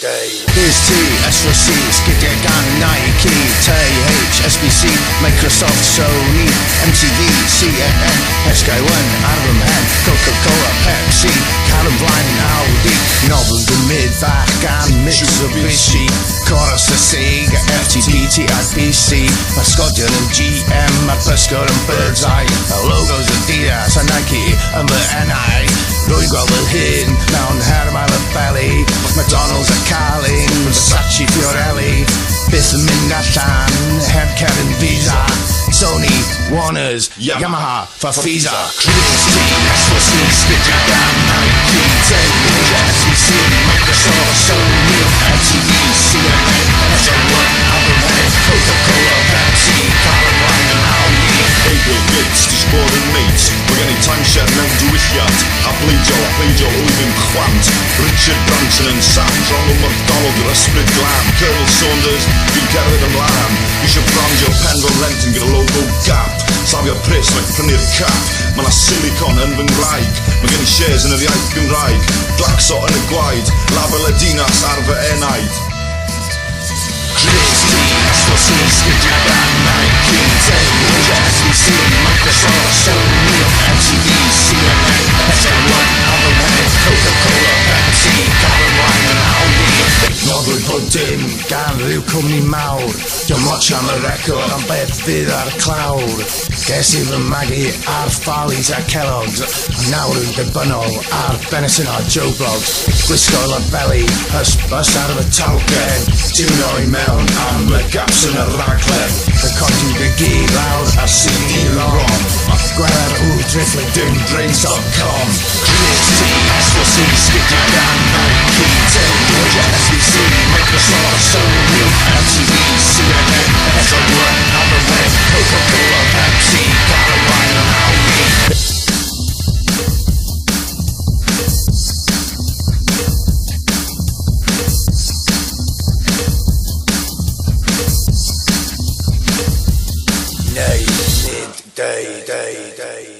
Here's T, S for C, Skideg and Nike, TH, SBC, Microsoft, Sony, MTV, CNN, SK1, Album M, Coca-Cola, Pepsi, Calum Blind, Audi, Nobel, the Midbach and Mitsubishi, Chorus, the Sega, FTP, TIPC, Mascodian and GM, Prescott and Birdseye, Logos, Adidas, and Nike, and the NI, Roy Grovel, Hin, Down Herman, Belly, McDonald's, a Carlin, Versace, Fiorelli, Biff and Mindatan, Headcat and Visa, Sony, Warner's, Yamaha, Farfisa, Christy, SLC, Skideg and Nike, TH, SBC, Microsoft, Sony, MTV, CNN, SK1, albwm, Coca-Cola, Pepsi, Calum Blind and Audi. Bill Gates, die Sporen mates, wir gehen in Timeshare mewn diwylliant, a bleidio wyf yn chwant, Richard Branson yn Sam, Ronald McDonald yw'r ysbryd glam, Colonel Saunders, dwi'n cerdded ymlaen, eisiau brandio pen fel Renton gyda logo Gap, safio pres like prynu'r cap, mae na silicon yn fy ngwraig, mae gen I shares yn yr iaith Gymraeg, Glaxo yn y gwaed, label y dinas ar fy enaid. Christy, SLC, Skideg and Nike, TH, SBC, Microsoft, Sony, MTV, CNN, SK1, albwm, Coca-Cola, Pepsi, Calum Blind and Audi. Noddwyd bod dim gan ryw cwmni mawr, diom watch am y record am beth fydd ar y clawr. Ges I fy magu ar Farley's a Kellogg's, a nawr yw'n debynol ar Benison a Joe Blogs. Gwisgo labeli, hysbys ar y talgen, tiwno I mewn am y gaps yn y raglen. Y codi dy gyd lawr a CD-ROM, gweler helodimbrainsdotcom. Christy, SLC, Skideg and Nike, TH, SBC, Microsoft, Sony, MTV, CNN, SK1, albwm, Coca-Cola, Pepsi, Calum Blind and Audi. Day, mid, day.